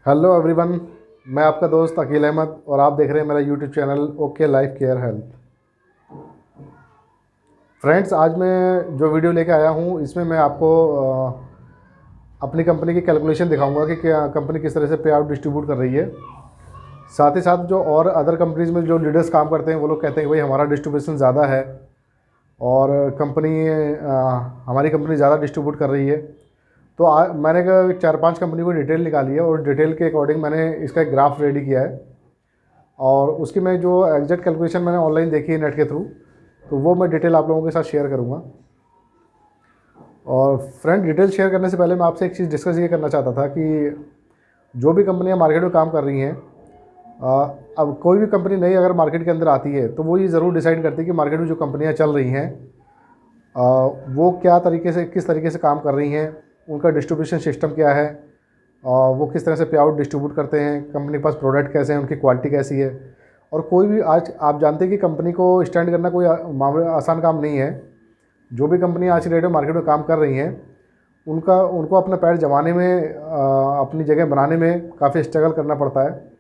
Hello everyone. मैं आपका दोस्त अकील अहमद और आप देख रहे हैं मेरा YouTube channel okay life care health. Friends, आज मैं जो वीडियो लेके आया हूँ इसमें मैं आपको अपनी कंपनी की कैलकुलेशन दिखाऊंगा कि क्या कंपनी किस तरह से पे आउट डिस्ट्रीब्यूट कर रही है। साथ ही साथ जो और अदर कंपनीज़ में जो लीडर्स काम करते हैं वो लोग कहते हैं कि भाई हमारा डिस्ट्रीब्यूशन ज़्यादा है और हमारी कंपनी ज़्यादा डिस्ट्रीब्यूट कर रही है। तो मैंने 4-5 कंपनी को डिटेल निकाली है और डिटेल के अकॉर्डिंग मैंने इसका एक ग्राफ रेडी किया है और उसकी मैं जो एग्जैक्ट कैलकुलेशन मैंने ऑनलाइन देखी है नेट के थ्रू, तो वो मैं डिटेल आप लोगों के साथ शेयर करूँगा। और फ्रेंड, डिटेल शेयर करने से पहले मैं आपसे एक चीज़ डिस्कस ये करना चाहता था कि जो भी कंपनियां मार्केट में काम कर रही हैं, अब कोई भी कंपनी नई अगर मार्केट के अंदर आती है तो वो ये ज़रूर डिसाइड करती है कि मार्केट में जो कंपनियां चल रही हैं वो किस तरीके से काम कर रही हैं, उनका डिस्ट्रीब्यूशन सिस्टम क्या है, वो किस तरह से पे आउट डिस्ट्रीब्यूट करते हैं, कंपनी के पास प्रोडक्ट कैसे हैं, उनकी क्वालिटी कैसी है। और कोई भी, आज आप जानते हैं कि कंपनी को स्टैंड करना कोई आसान काम नहीं है। जो भी कंपनी आज की डेट में मार्केट में काम कर रही हैं उनको अपना पैर जमाने में, अपनी जगह बनाने में काफ़ी स्ट्रगल करना पड़ता है।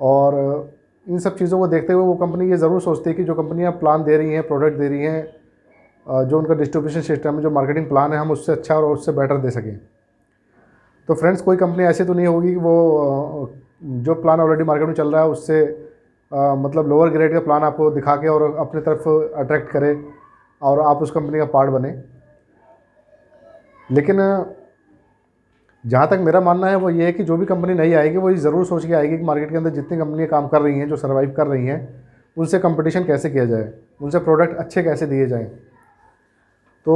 और इन सब चीज़ों को देखते हुए वो कंपनी ये ज़रूर सोचती है कि जो कंपनियाँ प्लान दे रही हैं, प्रोडक्ट दे रही हैं, जो उनका डिस्ट्रीब्यूशन सिस्टम है, जो मार्केटिंग प्लान है, हम उससे अच्छा और उससे बेटर दे सकें। तो फ्रेंड्स, कोई कंपनी ऐसी तो नहीं होगी कि वो जो प्लान ऑलरेडी मार्केट में चल रहा है उससे मतलब लोअर ग्रेड का प्लान आपको दिखा के और अपनी तरफ अट्रैक्ट करे और आप उस कंपनी का पार्ट बने। लेकिन जहाँ तक मेरा मानना है वो ये है कि जो भी कंपनी नई आएगी वो ये ज़रूर सोच के आएगी कि मार्केट के अंदर जितनी कंपनियाँ काम कर रही हैं, जो सर्वाइव कर रही हैं, उनसे कंपटीशन कैसे किया जाए, उनसे प्रोडक्ट अच्छे कैसे दिए जाएँ। तो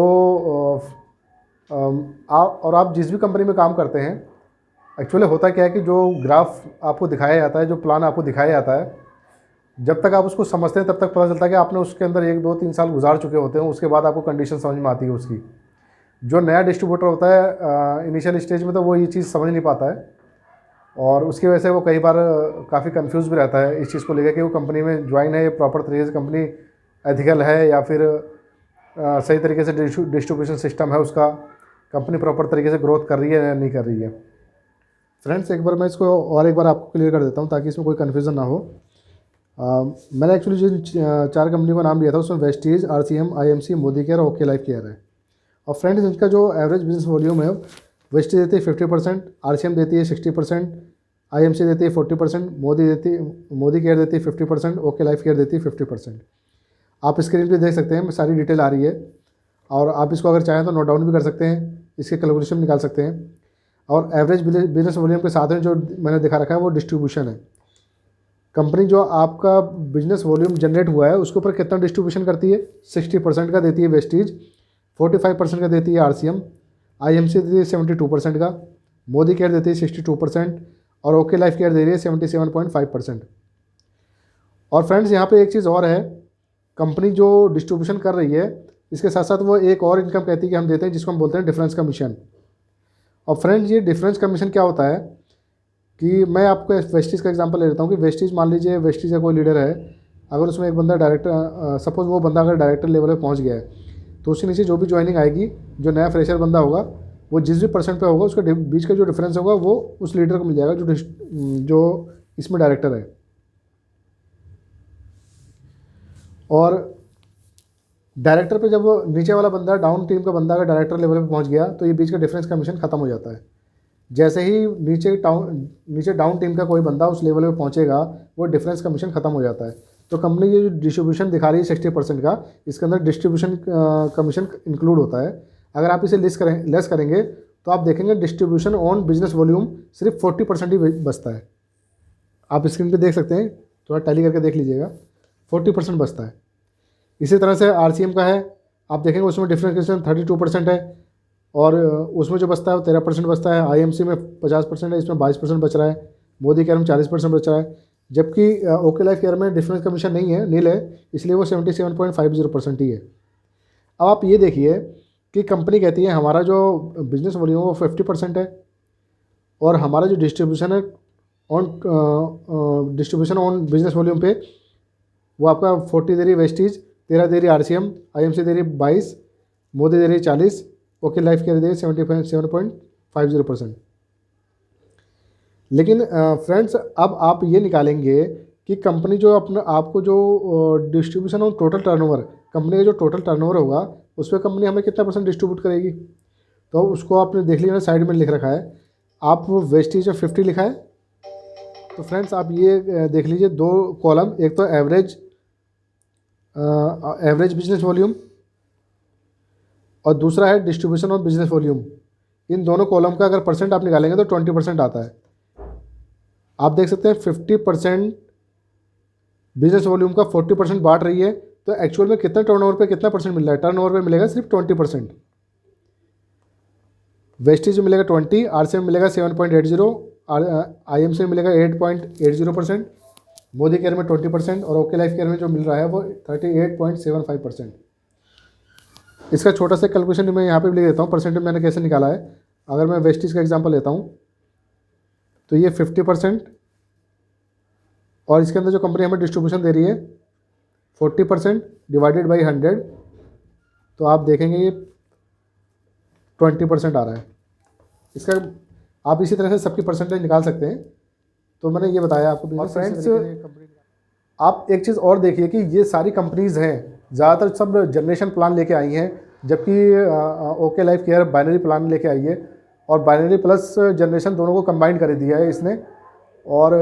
आप जिस भी कंपनी में काम करते हैं, एक्चुअली होता क्या है कि जो ग्राफ आपको दिखाया जाता है, जो प्लान आपको दिखाया जाता है, जब तक आप उसको समझते हैं तब तक पता चलता है कि आपने उसके अंदर 1-2-3 साल गुजार चुके होते हैं। उसके बाद आपको कंडीशन समझ में आती है उसकी। जो नया डिस्ट्रीब्यूटर होता है इनिशियल स्टेज में तो वो ये चीज़ समझ नहीं पाता है और उसकी वजह से वो कई बार काफ़ी कंफ्यूज भी रहता है इस चीज़ को लेकर कि वो कंपनी में ज्वाइन है, प्रॉपर तरीके से कंपनी एथिकल है या फिर सही तरीके से डिस्ट्रीब्यूशन सिस्टम है उसका, कंपनी प्रॉपर तरीके से ग्रोथ कर रही है या नहीं कर रही है। फ्रेंड्स, एक बार मैं इसको और एक बार आपको क्लियर कर देता हूँ ताकि इसमें कोई कन्फ्यूज़न ना हो। मैंने एक्चुअली जिन 4 कंपनी का नाम लिया था उसमें Vestige, RCM, IMC, Modi care और ओके लाइफ केयर है। और फ्रेंड्स, इनका जो एवरेज बिजनेस वॉल्यूम है, वेस्टीज देती है 50%, RCM देती है 60%, IMC देती है 40%, मोदी केयर देती है 50%, ओके लाइफ केयर देती है 50%। आप स्क्रीन पे देख सकते हैं, सारी डिटेल आ रही है और आप इसको अगर चाहें तो नोट डाउन भी कर सकते हैं, इसके कैलकुलेशन निकाल सकते हैं। और एवरेज बिजनेस वॉल्यूम के साथ में जो मैंने दिखा रखा है वो डिस्ट्रीब्यूशन है। कंपनी जो आपका बिजनेस वॉल्यूम जनरेट हुआ है उसके ऊपर कितना डिस्ट्रीब्यूशन करती है, 60% का देती है वेस्टीज, 45% का देती है RCM, IMC देती है 72% का, मोदी केयर देती है 62% और ओके लाइफ केयर दे रही है 77.5%। और फ्रेंड्स, यहाँ पे एक चीज़ और है, कंपनी जो डिस्ट्रीब्यूशन कर रही है इसके साथ साथ वो एक और इनकम कहती है कि हम देते हैं, जिसको हम बोलते हैं डिफरेंस कमीशन। और फ्रेंड्स, ये डिफरेंस कमीशन क्या होता है कि मैं आपको वेस्टीज का एग्जांपल ले लेता हूँ कि वेस्टीज, मान लीजिए वेस्टीज का कोई लीडर है, अगर उसमें एक बंदा डायरेक्टर, सपोज वो बंदा अगर डायरेक्टर लेवल पे पहुँच गया है तो उसके नीचे जो भी ज्वाइनिंग आएगी, जो नया फ्रेशर बंदा होगा वो जिस भी परसेंट पे होगा उसके बीच का जो डिफरेंस होगा वो उस लीडर को मिल जाएगा जो इसमें डायरेक्टर है। और डायरेक्टर पे जब वो नीचे वाला बंदा, डाउन टीम का बंदा अगर डायरेक्टर लेवल पे पहुंच गया तो ये बीच का डिफरेंस कमीशन खत्म हो जाता है। जैसे ही नीचे डाउन टीम का कोई बंदा उस लेवल पे पहुंचेगा वो डिफरेंस कमीशन खत्म हो जाता है। तो कंपनी ये जो डिस्ट्रीब्यूशन दिखा रही है 60% का, इसके अंदर डिस्ट्रीब्यूशन कमीशन इंक्लूड होता है। अगर आप इसे लेस करेंगे तो आप देखेंगे डिस्ट्रीब्यूशन ऑन बिजनेस वॉल्यूम सिर्फ 40% ही बचता है। आप स्क्रीन पर देख सकते हैं, थोड़ा टैली करके देख लीजिएगा, 40% बचता है। इसी तरह से RCM का है, आप देखेंगे उसमें डिफरेंशिएशन 32% है और उसमें जो बचता है वो 13% बचता है। IMC में 50% है, इसमें 22% बच रहा है। मोदी केयर में 40% बच रहा है, जबकि ओके लाइफ केयर में डिफरेंस कमीशन नहीं है, नील है, इसलिए वो 77.50% ही है। अब आप ये देखिए कि कंपनी कहती है हमारा जो बिजनेस वॉल्यूम वो 50% है और हमारा जो डिस्ट्रीब्यूशन है ऑन बिजनेस वॉल्यूम पे वो आपका 40 दे रही है वेस्टीज, 13 दे रही RCM, IMC दे रही 22, मोदी दे रही 40, ओके लाइफ केयर दे रही 77.50%। लेकिन फ्रेंड्स अब आप ये निकालेंगे कि कंपनी जो अपना आपको जो distribution on total turnover, company का जो टोटल टर्नओवर होगा उस पर कंपनी हमें कितना परसेंट डिस्ट्रीब्यूट करेगी। तो उसको आपने देख लिया, साइड में लिख रखा है, आप वेस्टेज ऑफ 50 लिखा है। तो फ्रेंड्स आप ये देख लीजिए, दो कॉलम, एक तो एवरेज बिजनेस वॉल्यूम और दूसरा है डिस्ट्रीब्यूशन ऑफ बिजनेस वॉल्यूम। इन दोनों कॉलम का अगर परसेंट आप निकालेंगे तो 20% आता है। आप देख सकते हैं 50% बिजनेस वॉल्यूम का 40% बांट रही है, तो एक्चुअल में कितना टर्नओवर पे कितना परसेंट मिल रहा है? टर्नओवर पे मिलेगा सिर्फ 20%, वेस्टेज में मिलेगा 20, आरसीएम मिलेगा 7.80, आईएमसी में मिलेगा 8.80%, मोदी केयर में 20% और ओके लाइफ केयर में जो मिल रहा है वो 38.75%। इसका छोटा सा कैलकुलेशन मैं यहाँ पे भी लिख देता हूँ, परसेंट में मैंने कैसे निकाला है। अगर मैं वेस्टेज का एग्जांपल लेता हूँ तो ये 50% और इसके अंदर जो कंपनी हमें डिस्ट्रीब्यूशन दे रही है 40% डिवाइडेड बाई 100, तो आप देखेंगे ये 20% आ रहा है। इसका आप इसी तरह से सबकी परसेंटेज निकाल सकते हैं। तो मैंने ये बताया आपको। और फ्रेंड्स आप एक चीज़ और देखिए कि ये सारी कंपनीज़ हैं, ज़्यादातर सब जनरेशन प्लान लेके आई हैं, जबकि okay life care binary plan लेके आई है और बाइनरी प्लस जनरेशन दोनों को कंबाइन कर दिया है इसने। और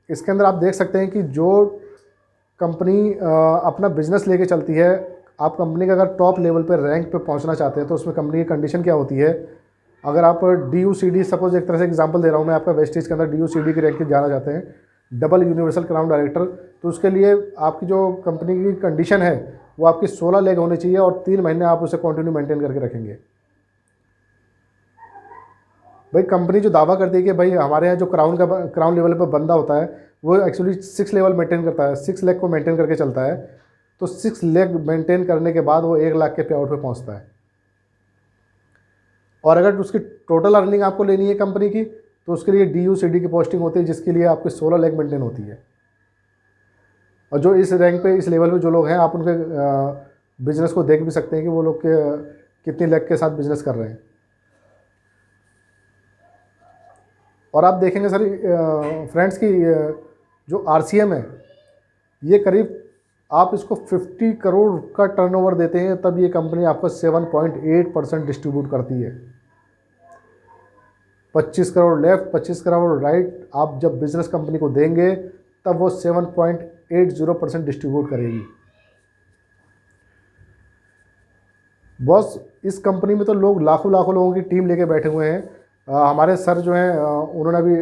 इसके अंदर आप देख सकते हैं कि जो कंपनी अपना बिजनेस लेके चलती है, आप कंपनी का अगर टॉप लेवल पे रैंक पे पहुंचना चाहते हैं तो उसमें कंपनी की कंडीशन क्या होती है। अगर आप DUCD, सपोज एक तरह से एग्जांपल दे रहा हूं मैं आपका, वेस्टेज के अंदर DUCD की रैंक पे जाना चाहते हैं, डबल यूनिवर्सल क्राउन डायरेक्टर, तो उसके लिए आपकी जो कंपनी की कंडीशन है वो आपकी 16 लेग होनी चाहिए और 3 महीने आप उसे कंटिन्यू मेंटेन करके रखेंगे। भाई कंपनी जो दावा करती है कि भाई हमारे यहाँ जो क्राउन लेवल पर बंदा होता है वो एक्चुअली 6 लेवल मेंटेन करता है, 6 लेग को मेंटेन करके चलता है, तो 6 लेग मेंटेन करने के बाद वो 1 लाख के पे आउट पे पहुँचता है। और अगर उसकी टोटल अर्निंग आपको लेनी है कंपनी की तो उसके लिए DUCD की पोस्टिंग होती है, जिसके लिए आपकी 16 लेग मेंटेन होती है। और जो इस रैंक पे, इस लेवल पे जो लोग हैं, आप उनके बिजनेस को देख भी सकते हैं कि वो लोग कितनी लेग के साथ बिजनेस कर रहे हैं। और आप देखेंगे सर फ्रेंड्स की जो RCM है ये करीब, आप इसको 50 करोड़ का टर्नओवर देते हैं तब ये कंपनी आपको 7.8% डिस्ट्रीब्यूट करती है। 25 करोड़ लेफ्ट, 25 करोड़ राइट, आप जब बिजनेस कंपनी को देंगे तब वो 7.80% डिस्ट्रीब्यूट करेगी। बॉस इस कंपनी में तो लोग लाखों लाखों लोगों की टीम लेके बैठे हुए हैं। हमारे सर जो हैं उन्होंने अभी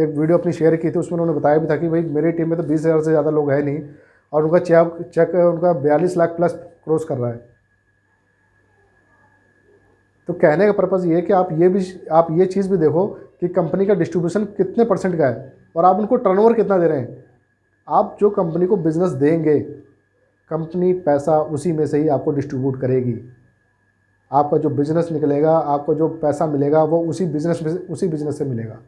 एक वीडियो अपनी शेयर की थी, उसमें उन्होंने बताया भी था कि भाई मेरी टीम में तो 20,000 से ज़्यादा लोग हैं नहीं और उनका चेक उनका 42 लाख प्लस क्रॉस कर रहा है। तो कहने का पर्पज़ ये है कि आप ये चीज़ भी देखो कि कंपनी का डिस्ट्रीब्यूशन कितने परसेंट का है और आप उनको टर्नओवर कितना दे रहे हैं। आप जो कंपनी को बिजनेस देंगे, कंपनी पैसा उसी में से ही आपको डिस्ट्रीब्यूट करेगी। आपका जो बिजनेस निकलेगा, आपको जो पैसा मिलेगा वो उसी बिजनेस से मिलेगा।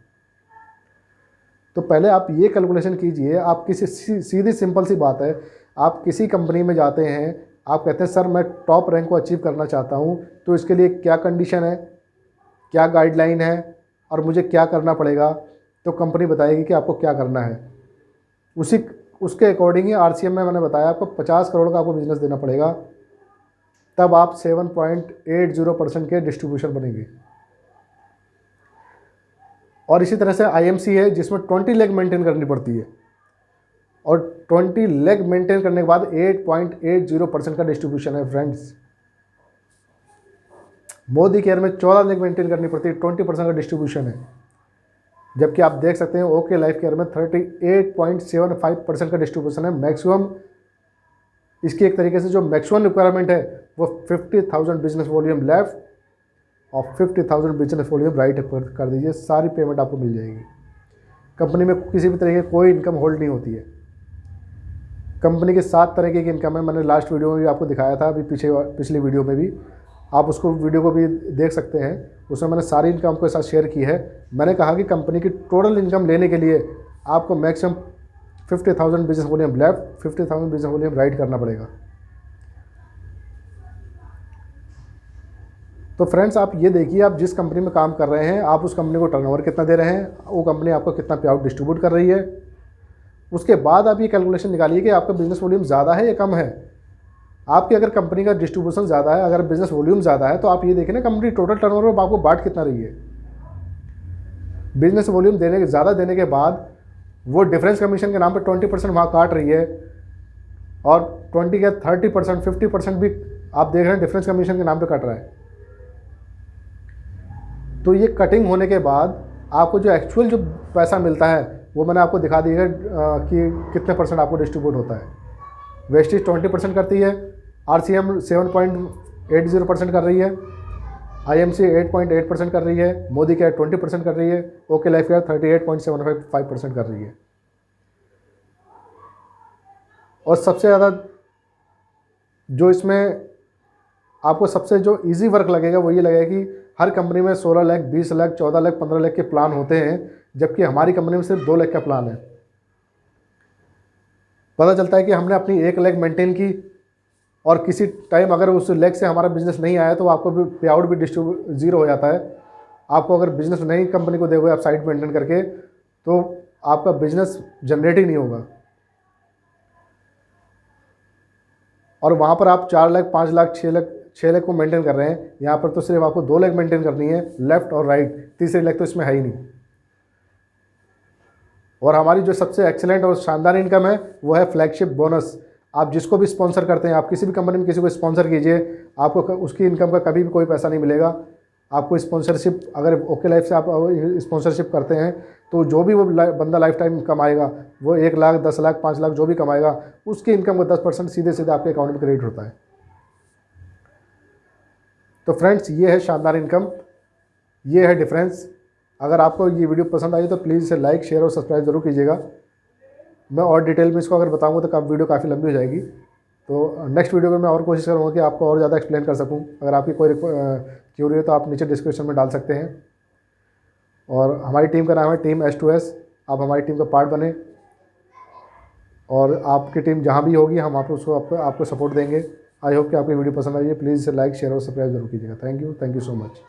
तो पहले आप ये कैलकुलेशन कीजिए। आप किसी सीधी सिंपल सी बात है, आप किसी कंपनी में जाते हैं, आप कहते हैं सर मैं टॉप रैंक को अचीव करना चाहता हूँ, तो इसके लिए क्या कंडीशन है, क्या गाइडलाइन है और मुझे क्या करना पड़ेगा, तो कंपनी बताएगी कि आपको क्या करना है। उसके अकॉर्डिंग ही RCM में मैंने बताया आपको 50 करोड़ का आपको बिजनेस देना पड़ेगा, तब आप 7.80% के डिस्ट्रीब्यूशन बनेंगे। और इसी तरह से IMC है जिसमें 20 लेग मेंटेन करनी पड़ती है और 20 लेग मेंटेन करने के बाद 8.80% का डिस्ट्रीब्यूशन है फ्रेंड्स। मोदी केयर में 14 लेग मेंटेन करनी पड़ती है, 20% का डिस्ट्रीब्यूशन है। जबकि आप देख सकते हैं ओके लाइफ केयर में 38.75% का डिस्ट्रीब्यूशन है मैक्सिमम। इसकी एक तरीके से जो मैक्सिमम रिक्वायरमेंट है वो 50,000 बिजनेस वॉल्यूम लेफ्ट और 50,000 बिजनेस वॉल्यूम राइट कर दीजिए, सारी पेमेंट आपको मिल जाएगी। कंपनी में किसी भी तरीके की कोई इनकम होल्ड नहीं होती है। कंपनी के 7 तरीके की इनकम है, मैंने लास्ट वीडियो में भी आपको दिखाया था, अभी पिछली वीडियो में भी आप उसको वीडियो को भी देख सकते हैं। उसमें मैंने सारी इनकम आपके साथ शेयर की है। मैंने कहा कि कंपनी की टोटल इनकम लेने के लिए आपको maximum 50,000 business volume left, 50,000 business volume right करना पड़ेगा। तो फ्रेंड्स आप ये देखिए, आप जिस कंपनी में काम कर रहे हैं, आप उस कंपनी को टर्नओवर कितना दे रहे हैं, वो कंपनी आपको कितना पे आउट डिस्ट्रीब्यूट कर रही है। उसके बाद आप ये कैलकुलेशन निकालिए कि आपका बिजनेस वॉल्यूम ज़्यादा है या कम है। आपकी अगर कंपनी का डिस्ट्रीब्यूशन ज़्यादा है, अगर बिजनेस वॉल्यूम ज़्यादा है, तो आप ये देखें ना कंपनी टोटल टर्नओवर में आपको बांट कितना रही है। बिजनेस वॉल्यूम ज़्यादा देने के बाद वो डिफरेंस कमीशन के नाम पर 20% वहाँ काट रही है, और 20 या 30%, 50% भी आप देख रहे हैं डिफरेंस कमीशन के नाम पे कट रहा है। तो ये कटिंग होने के बाद आपको जो एक्चुअल जो पैसा मिलता है वो मैंने आपको दिखा दिया कि कितने परसेंट आपको डिस्ट्रीब्यूट होता है। वेस्टेज 20% करती है, RCM 7.80% कर रही है, IMC 8.8% कर रही है, मोदी केयर 20% कर रही है, ओके लाइफ केयर 38.75% कर रही है। और सबसे ज़्यादा जो इसमें आपको सबसे जो इजी वर्क लगेगा वो ये लगेगा कि हर कंपनी में 16 लाख, 20 लाख, 14 लाख, 15 लाख के प्लान होते हैं, जबकि हमारी कंपनी में सिर्फ 2 लाख का प्लान है। पता चलता है कि हमने अपनी 1 लाख मेंटेन की, और किसी टाइम अगर उस लाख से हमारा बिजनेस नहीं आया तो आपको भी पे आउट भी डिस्ट्रीब्यूट ज़ीरो हो जाता है। आपको अगर बिजनेस नहीं कंपनी को दोगे आप साइट मेंटेन करके, तो आपका बिजनेस जनरेट ही नहीं होगा। और वहाँ पर आप 4 लाख, 5 लाख, 6 लाख को मेंटेन कर रहे हैं। यहाँ पर तो सिर्फ आपको 2 लाख मेंटेन करनी है, लेफ़्ट और राइट, तीसरे लाख तो इसमें है ही नहीं। और हमारी जो सबसे एक्सीलेंट और शानदार इनकम है वो है फ्लैगशिप बोनस। आप जिसको भी स्पॉन्सर करते हैं, आप किसी भी कंपनी में किसी को स्पॉन्सर कीजिए, आपको उसकी इनकम का कभी भी कोई पैसा नहीं मिलेगा। आपको स्पॉन्सरशिप, अगर ओके लाइफ से आप स्पॉन्सरशिप करते हैं तो जो भी वो बंदा लाइफ टाइम कमाएगा, वो 1 लाख, 10 लाख, 5 लाख जो भी कमाएगा, उसकी इनकम का 10% सीधे सीधे आपके अकाउंट में क्रेडिट होता है। तो फ्रेंड्स ये है शानदार इनकम, ये है डिफरेंस। अगर आपको ये वीडियो पसंद आई तो प्लीज़ इसे लाइक, शेयर और सब्सक्राइब ज़रूर कीजिएगा। मैं और डिटेल में इसको अगर बताऊंगा तो वीडियो काफ़ी लंबी हो जाएगी। तो नेक्स्ट वीडियो में मैं और कोशिश करूँगा कि आपको और ज़्यादा एक्सप्लेन कर सकूँ। अगर आपकी कोई क्यूरी है तो आप नीचे डिस्क्रिप्शन में डाल सकते हैं। और हमारी टीम का नाम है टीम S2S। आप हमारी टीम का पार्ट बने, और आपकी टीम जहाँ भी होगी हम आपको सपोर्ट देंगे। आई होप कि आपकी वीडियो पसंद आई है। प्लीज़ इसे लाइक, शेयर और सब्सक्राइब जरूर कीजिएगा। Thank you so much.